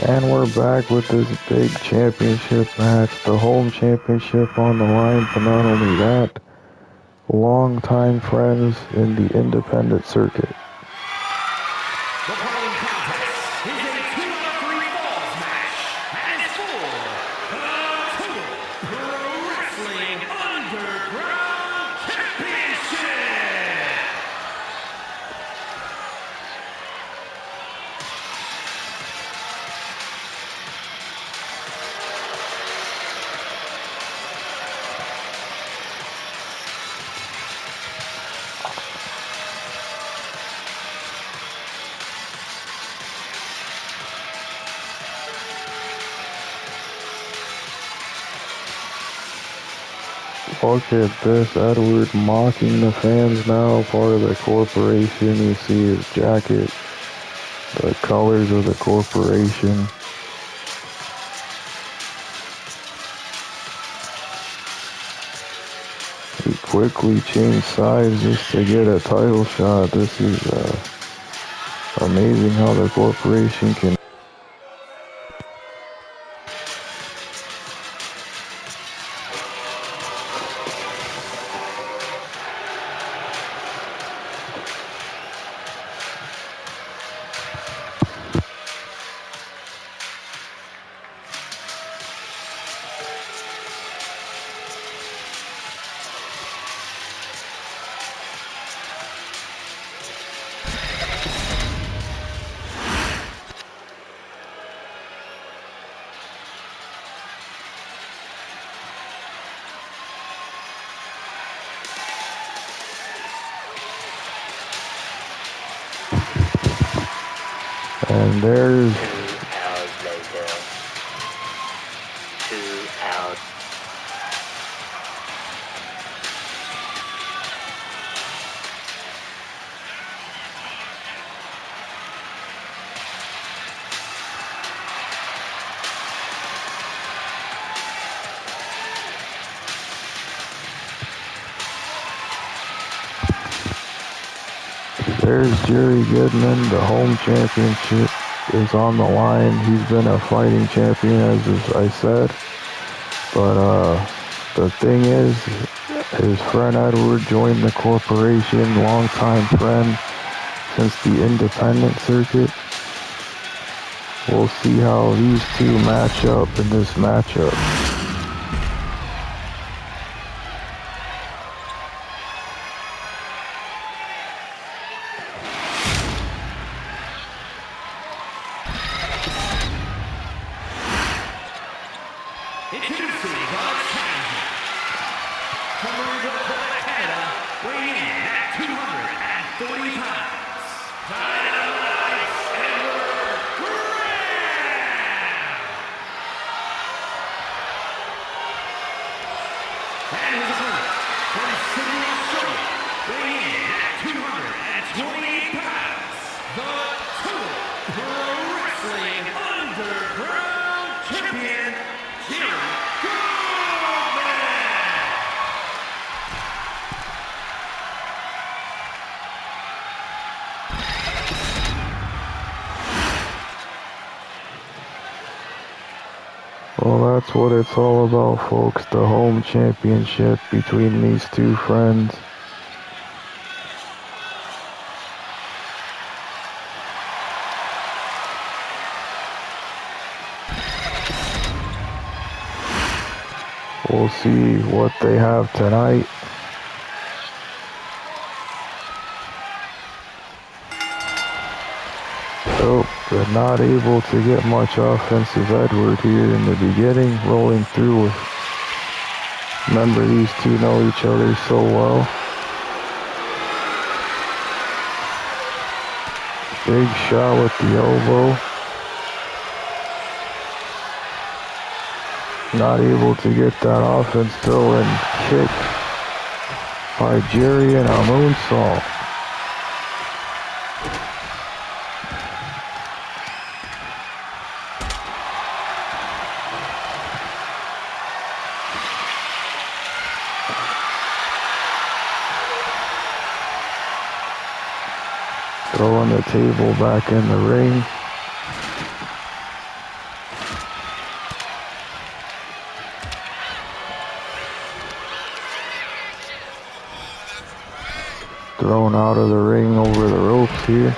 And we're back with this big championship match, the home championship on the line, but not only that, longtime friends in the independent circuit. The following contest is a 2-out-of-3 falls match and is for the Total Pro Wrestling Underground Championship. Look at this, Edward mocking the fans now, part of the corporation. You see his jacket, the colors of the corporation. He quickly changed sides just to get a title shot. This is amazing how the corporation can. And there's 2 hours later. 2 hours. There's Jerry Goodman. The home championship is on the line. He's been a fighting champion, as I said. But the thing is, his friend Edward joined the corporation, longtime friend since the independent circuit. We'll see how these two match up in this matchup. Introducing the challenger. From Louisville, Quebec, Canada, weighing in at 240 pounds. Dynamite Edward Graham. And his opponent from Sydney, Australia, weighing in at 228 pounds. The Total Pro Wrestling Underground Champion, Jerry Goodman. Well, that's what it's all about, folks. The home championship between these two friends. We'll see what they have tonight. Oh, but not able to get much offensive Edward here in the beginning, rolling through with. Remember, these two know each other so well. Big shot with the elbow. Not able to get that offense though, and kick by Jerry and a moonsault. Throwing the table back in the ring. thrown out of the ring over the ropes here.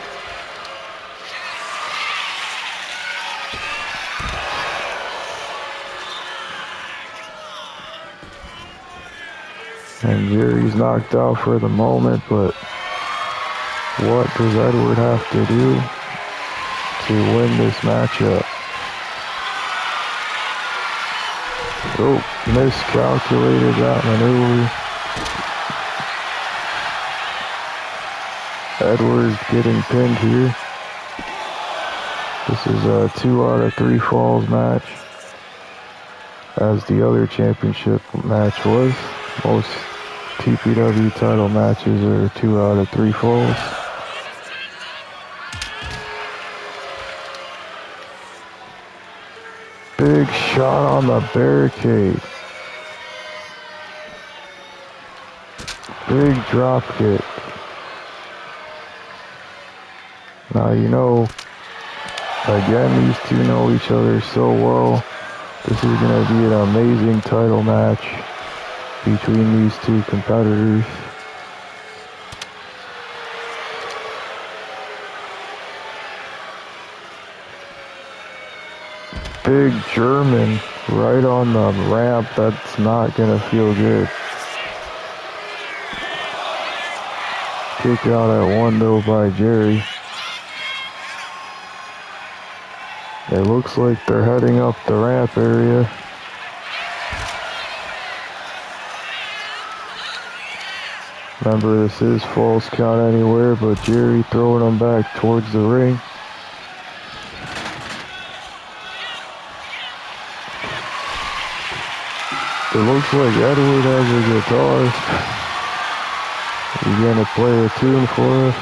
And Jerry's knocked out for the moment, but what does Edward have to do to win this matchup? Oh, miscalculated that maneuver. Edwards getting pinned here. This is a 2 out of 3 falls match, as the other championship match was. Most TPW title matches are 2 out of 3 falls. Big shot on the barricade. Big drop kick. Now you know, again, these two know each other so well. This is going to be an amazing title match between these two competitors. Big German right on the ramp. That's not going to feel good. Kick out at 1 though by Jerry. It looks like they're heading up the ramp area. Remember, this is falls count anywhere, but Jerry throwing them back towards the ring. It looks like Edward has a guitar. He's gonna play a tune for us.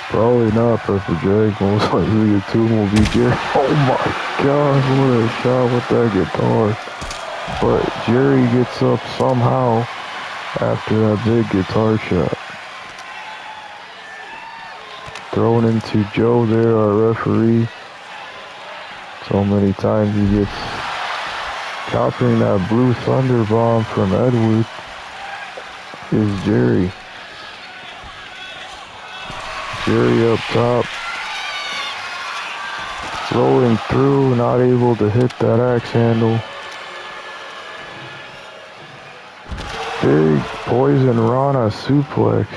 Probably not Pepper Jake. Most likely the tune will be Jerry. Oh my gosh, what a shot with that guitar. But Jerry gets up somehow after that big guitar shot. Thrown into Joe there, our referee. So many times he gets copying that blue thunder bomb from Edward is Jerry. Jerry up top. Rolling through, not able to hit that axe handle. Big Poison Rana suplex.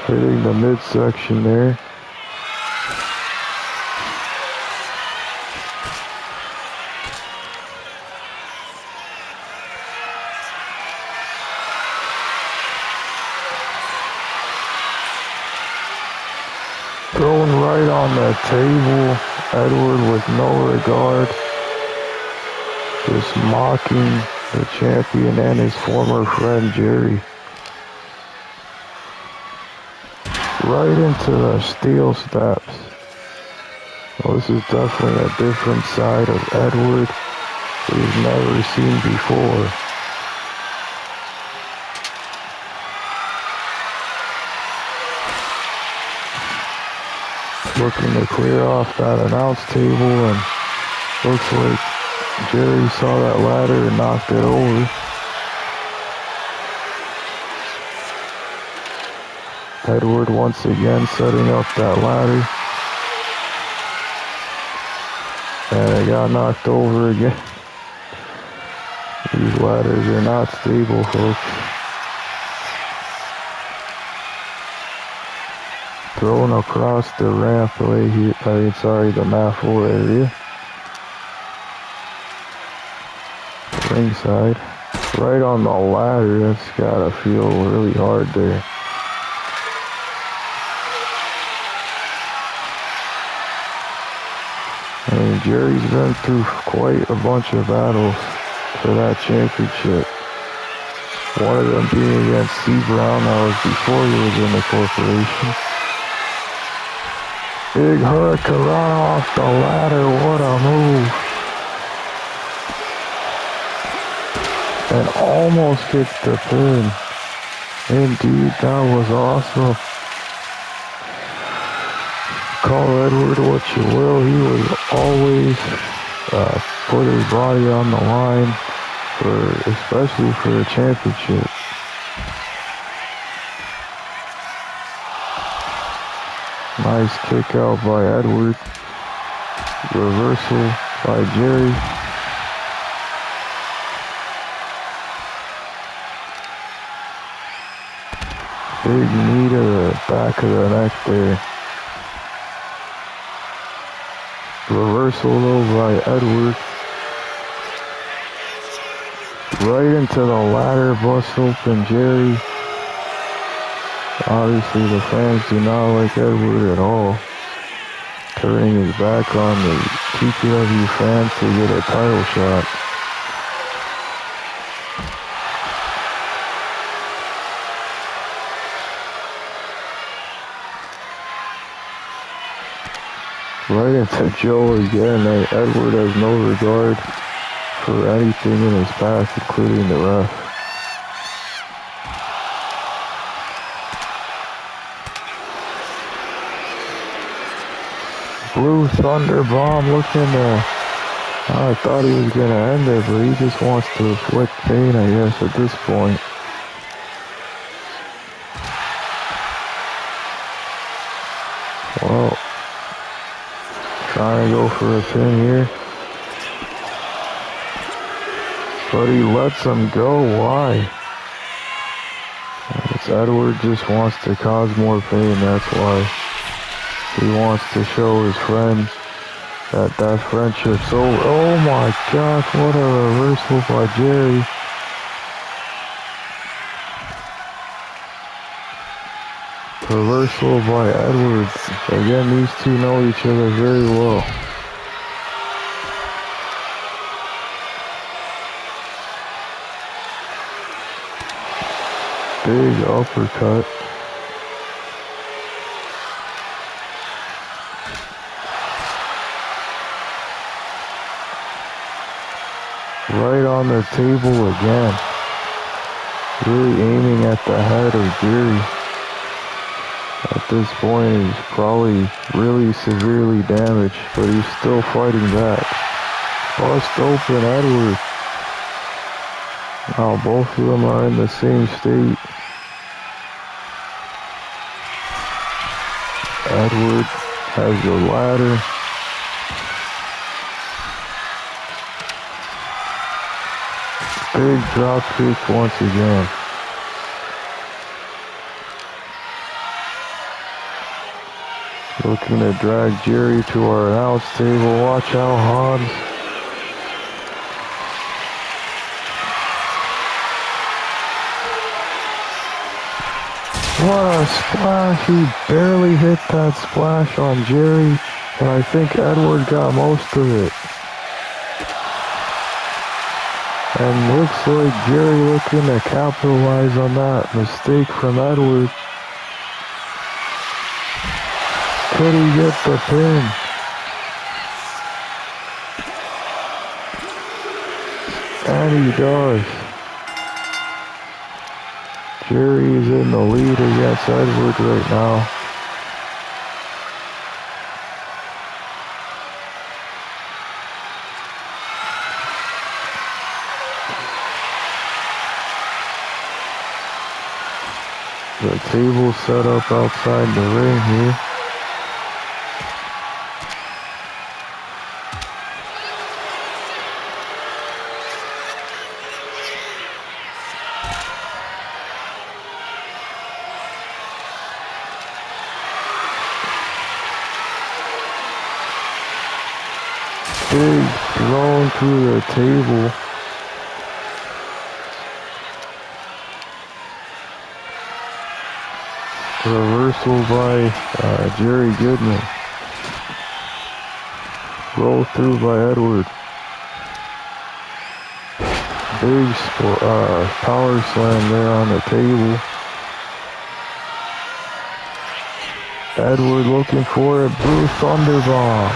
Hitting the midsection there. Thrown right on the table. Edward with no regard. Just mocking the champion and his former friend Jerry. Right into the steel steps. Well, this is definitely a different side of Edward we've never seen before. Looking to clear off that announce table, and looks like Jerry saw that ladder and knocked it over. Edward once again setting up that ladder. And it got knocked over again. These ladders are not stable, folks. Thrown across the rampway here, the mat floor area. Ringside. Right on the ladder, that's gotta feel really hard there. I mean, Jerry's been through quite a bunch of battles for that championship. One of them being against C. Brown, that was before he was in the corporation. Big hurricane off the ladder, what a move. And almost gets the pin. Indeed, that was awesome. Call Edward what you will, he was always put his body on the line especially for a championship. Nice kick out by Edward. Reversal by Jerry. Big knee to the back of the neck there. Reversal though by Edward. Right into the ladder, bust open Jerry. Obviously the fans do not like Edward at all. Turning his back on the TPW fans to get a title shot. Right into Joe again. Edward has no regard for anything in his past, including the ref. Blue Thunder Bomb looking to... I thought he was going to end it, but he just wants to inflict pain, I guess, at this point. Well, trying to go for a pin here. But he lets him go. Why? It's Edward just wants to cause more pain, that's why. He wants to show his friend that friendship's over. Oh my gosh, what a reversal by Jerry. Reversal by Edwards. Again, these two know each other very well. Big uppercut. Right on the table again. Really aiming at the head of Jerry. At this point, he's probably really severely damaged, but he's still fighting back. Bust open Edward. Now both of them are in the same state. Edward has the ladder. Big drop kick once again. Looking to drag Jerry to our announce table. Watch out, Hobbs. What a splash. He barely hit that splash on Jerry, and I think Edward got most of it. And looks like Jerry looking to capitalize on that mistake from Edward. Could he get the pin? And he does. Jerry is in the lead against Edward right now. The table set up outside the ring here. Big thrown through the table. Reversal by Jerry Goodman. Roll through by Edward. Big power slam there on the table. Edward looking for it. Blue Thunder Bomb.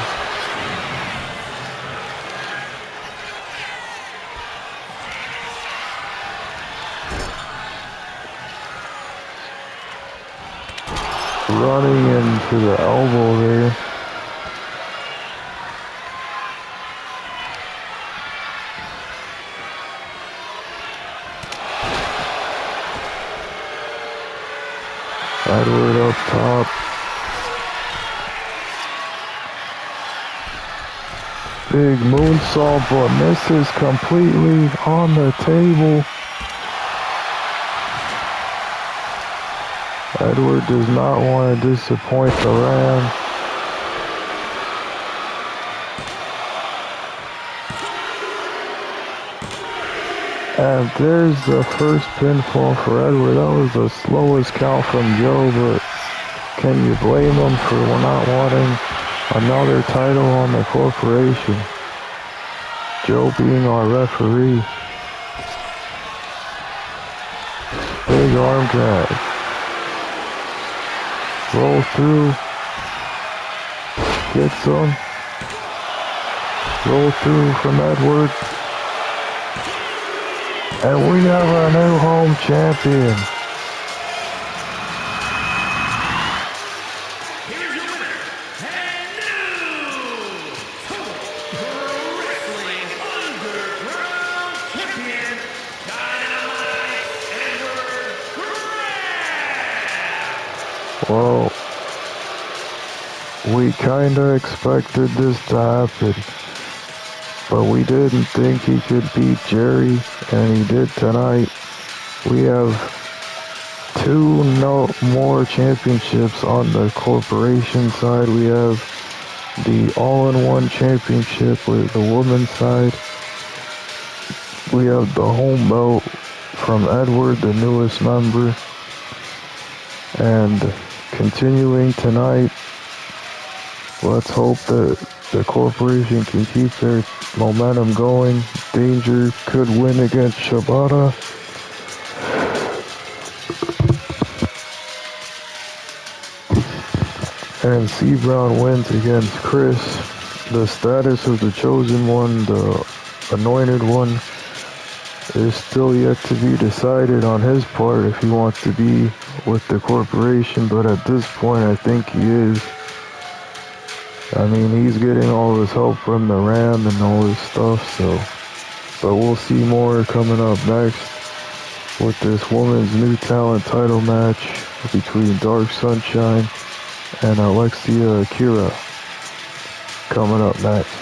Running into the elbow there. Edward up top. Big moonsault, but misses completely on the table. Edward does not want to disappoint the Ram. And there's the first pinfall for Edward. That was the slowest count from Joe, but can you blame him for not wanting another title on the corporation? Joe being our referee. Big arm drag. Roll through. Gets him. Roll through from Edward. And we have a new home champion. Here's your winner, and new Total Wrestling Underground Champion, Dynamite Edward Graham. Well, we kinda expected this to happen, but we didn't think he could beat Jerry, and he did tonight. We have 2 more championships on the corporation side. We have the all-in-one championship with the women's side. We have the home belt from Edward, the newest member. And continuing tonight, let's hope that the corporation can keep their momentum going. Danger could win against Shibata. And C. Brown wins against Chris. The status of the chosen one, the anointed one, is still yet to be decided on his part if he wants to be with the corporation, but at this point I think he is. I mean, he's getting all his help from the Ram and all his stuff, so. But we'll see more coming up next with this women's new talent title match between Dark Sunshine and Alexia Akira coming up next.